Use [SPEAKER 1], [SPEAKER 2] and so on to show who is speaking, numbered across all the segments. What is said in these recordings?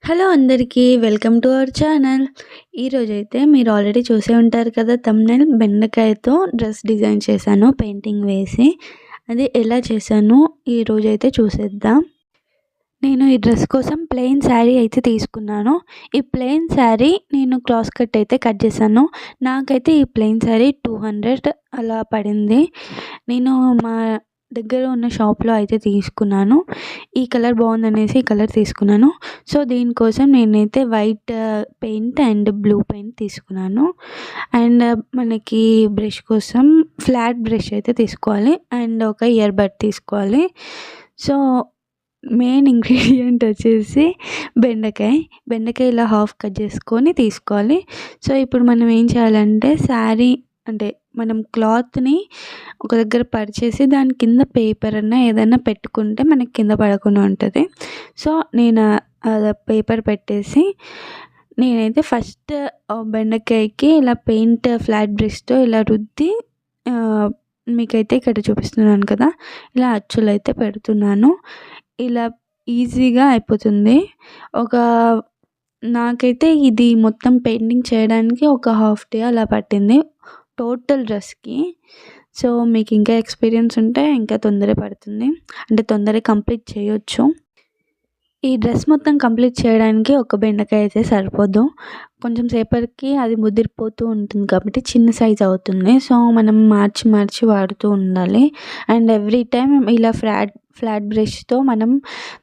[SPEAKER 1] Hello అందరికీ. Welcome to our channel. ఈరోజైతే మీరు ఆల్రెడీ చూసే ఉంటారు కదా థంబ్‌నెయిల్, బెండకాయతో డ్రెస్ డిజైన్ చేశాను పెయింటింగ్ వేసి. అది ఎలా చేశానో ఈరోజైతే చూసేద్దాం. నేను ఈ డ్రెస్ కోసం ప్లెయిన్ శారీ అయితే తీసుకున్నాను. ఈ ప్లెయిన్ శారీ నేను క్రాస్ కట్ అయితే కట్ చేశాను. నాకైతే ఈ ప్లెయిన్ శారీ 200 అలా పడింది. నేను మా దగ్గర ఉన్న షాప్‌లో అయితే తీసుకున్నాను. ఈ కలర్ బాగుందనేసి ఈ కలర్ తీసుకున్నాను. సో, దీనికోసం నేనైతే white paint and blue paint తీసుకున్నాను. అండ్ మనకి బ్రష్ కోసం ఫ్లాట్ బ్రష్ అయితే తీసుకోవాలి. అండ్ ఒక ఇయర్ బడ్ తీసుకోవాలి. సో, మెయిన్ ఇంగ్రీడియంట్ వచ్చేసి బెండకాయ ఇలా హాఫ్ కట్ చేసుకొని తీసుకోవాలి. సో, ఇప్పుడు మనం ఏం చేయాలంటే శారీ అంటే మనం క్లాత్‌ని ఒక దగ్గర పరిచేసి దాని కింద పేపర్ అన్నా ఏదైనా పెట్టుకుంటే మనకి కింద పడకుండా ఉంటుంది. సో, నేను పేపర్ పెట్టేసి నేనైతే ఫస్ట్ బెండకాయకి ఇలా పెయింట్ ఫ్లాట్ బ్రష్‌తో ఇలా రుద్ది మీకైతే ఇక్కడ చూపిస్తున్నాను కదా! ఇలా అచ్చులైతే పెడుతున్నాను. ఇలా ఈజీగా అయిపోతుంది. నాకైతే ఇది మొత్తం పెయింటింగ్ చేయడానికి ఒక హాఫ్ డే అలా పట్టింది టోటల్ డ్రెస్‌కి. సో, మీకు ఇంకా ఎక్స్‌పీరియన్స్ ఉంటే ఇంకా తొందరగా పడుతుంది. అంటే తొందరగా కంప్లీట్ చేయొచ్చు. ఈ డ్రెస్ మొత్తం కంప్లీట్ చేయడానికి ఒక బెండకాయ అయితే సరిపోదు. కొంచెం సేపటికి అది ముదిరిపోతూ ఉంటుంది కాబట్టి చిన్న సైజ్ అవుతుంది. సో, మనం మార్చి వాడుతూ ఉండాలి. అండ్ ఎవ్రీ టైమ్ ఇలా ఫ్లాట్ బ్రష్‌తో మనం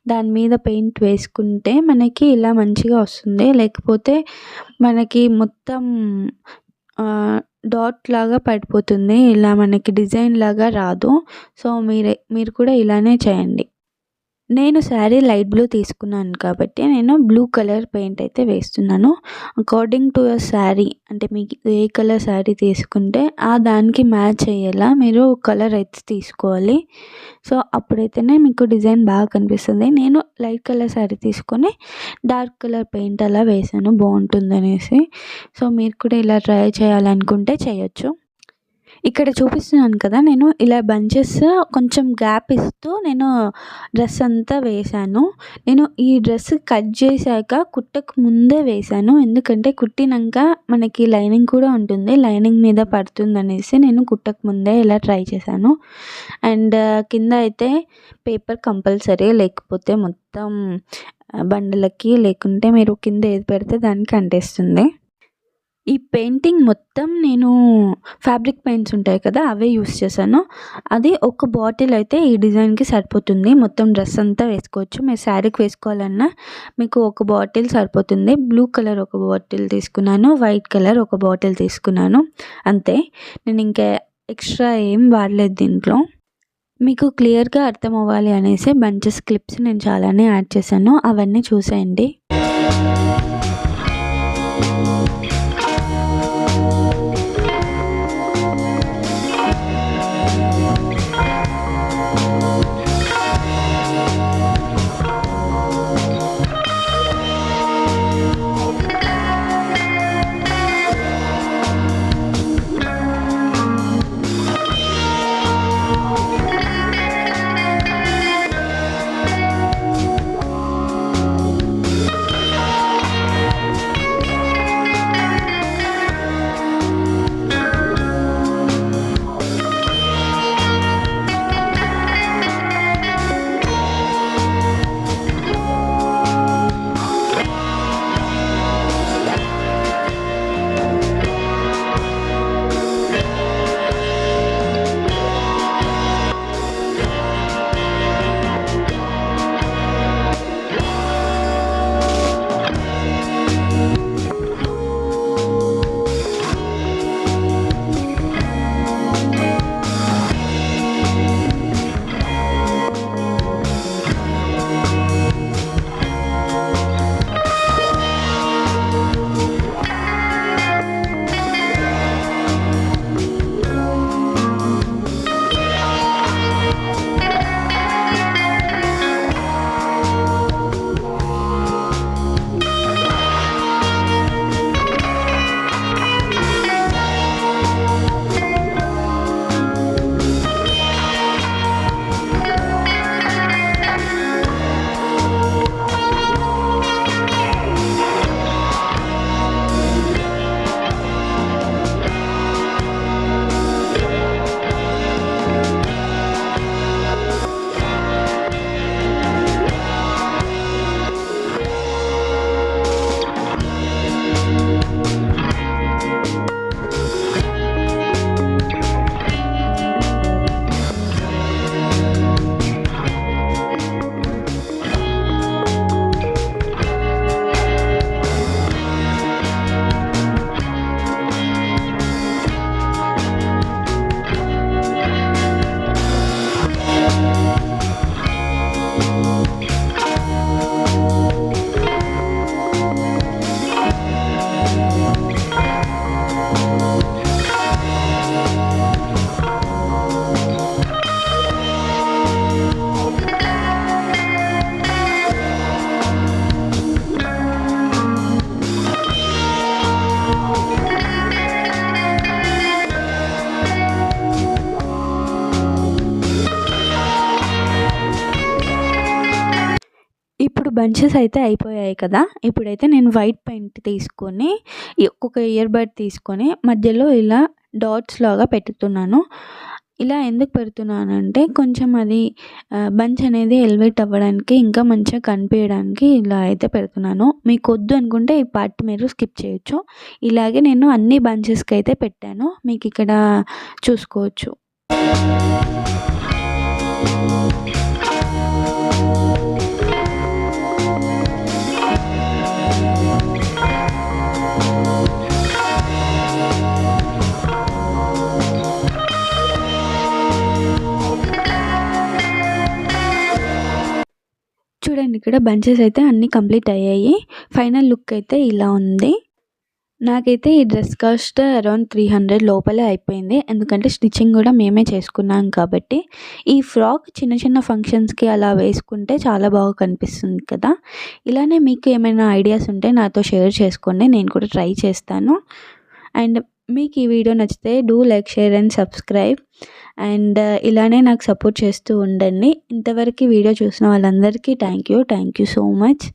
[SPEAKER 1] దాని మీద పెయింట్ వేసుకుంటే మనకి ఇలా మంచిగా వస్తుంది. లేకపోతే మనకి మొత్తం డాట్ లాగా పడిపోతుంది. ఇలా మనకి డిజైన్ లాగా రాదు. సో, మీరు కూడా ఇలానే చేయండి. నేను శారీ లైట్ బ్లూ తీసుకున్నాను కాబట్టి నేను బ్లూ కలర్ పెయింట్ అయితే వేస్తున్నాను. అకార్డింగ్ టు యువర్ శారీ అంటే మీకు ఏ కలర్ శారీ తీసుకుంటే దానికి మ్యాచ్ అయ్యేలా మీరు కలర్ అయితే తీసుకోవాలి. సో, అప్పుడైతేనే మీకు డిజైన్ బాగా కనిపిస్తుంది. నేను లైట్ కలర్ శారీ తీసుకొని డార్క్ కలర్ పెయింట్ అలా వేసాను బాగుంటుందనేసి. సో, మీరు కూడా ఇలా ట్రై చేయాలనుకుంటే చేయొచ్చు. ఇక్కడ చూపిస్తున్నాను కదా! నేను ఇలా బంచెస్ కొంచెం గ్యాప్ ఇస్తూ నేను డ్రెస్ అంతా వేశాను. నేను ఈ డ్రెస్ కట్ చేశాక కుట్టక ముందే వేశాను. ఎందుకంటే కుట్టినంక మనకి లైనింగ్ కూడా ఉంటుంది. లైనింగ్ మీద పడుతుందనేసి నేను కుట్టక ముందే ఇలా ట్రై చేశాను. అండ్ కింద అయితే పేపర్ కంపల్సరీ లేకపోతే మొత్తం బండలకి లేకుంటే మీరు కింద ఏది పెడితే దానికి అంటేస్తుంది. ఈ పెయింటింగ్ మొత్తం నేను ఫ్యాబ్రిక్ పెయింట్స్ ఉంటాయి కదా! అవే యూజ్ చేశాను. అది ఒక బాటిల్ అయితే ఈ డిజైన్‌కి సరిపోతుంది. మొత్తం డ్రెస్ అంతా వేసుకోవచ్చు. మీరు శారీకి వేసుకోవాలన్నా మీకు ఒక బాటిల్ సరిపోతుంది. బ్లూ కలర్ ఒక బాటిల్ తీసుకున్నాను. వైట్ కలర్ ఒక బాటిల్ తీసుకున్నాను. అంతే. నేను ఇంకా ఎక్స్ట్రా ఏం వాడలేదు దీంట్లో. మీకు క్లియర్‌గా అర్థం అవ్వాలి అనేసి బంచెస్ క్లిప్స్ నేను చాలానే యాడ్ చేశాను. అవన్నీ చూసేయండి. బంచెస్ అయితే అయిపోయాయి కదా! ఇప్పుడైతే నేను వైట్ పెయింట్ తీసుకొని ఒక్కొక్క ఇయర్ బడ్ తీసుకొని మధ్యలో ఇలా డాట్స్ లాగా పెట్టుతున్నాను. ఇలా ఎందుకు పెడుతున్నానంటే కొంచెం అది బంచ్ అనేది ఎలివేట్ అవ్వడానికి ఇంకా మంచిగా కనిపియడానికి ఇలా అయితే పెడుతున్నాను. మీకొద్దు అనుకుంటే ఈ పార్ట్ మీరు స్కిప్ చేయొచ్చు. ఇలాగే నేను అన్ని బంచెస్‌కి అయితే పెట్టాను. మీకిక్కడ చూసుకోవచ్చు. చూడండి ఇక్కడ బంచెస్ అయితే అన్నీ కంప్లీట్ అయ్యాయి. ఫైనల్ లుక్ అయితే ఇలా ఉంది. నాకైతే ఈ డ్రెస్ కాస్ట్ అరౌండ్ 300 లోపలే అయిపోయింది. ఎందుకంటే స్టిచ్చింగ్ కూడా మేమే చేసుకున్నాం కాబట్టి. ఈ ఫ్రాక్ చిన్న చిన్న ఫంక్షన్స్‌కి అలా వేసుకుంటే చాలా బాగా కనిపిస్తుంది కదా! ఇలానే మీకు ఏమైనా ఐడియాస్ ఉంటే నాతో షేర్ చేసుకోండి. నేను కూడా ట్రై చేస్తాను. అండ్ మీకు ఈ వీడియో నచ్చితే do like, share and subscribe. And ఇలానే నాకు సపోర్ట్ చేస్తూ ఉండండి. ఇంతవరకు వీడియో చూసిన వాళ్ళందరికీ థ్యాంక్ యూ సో మచ్.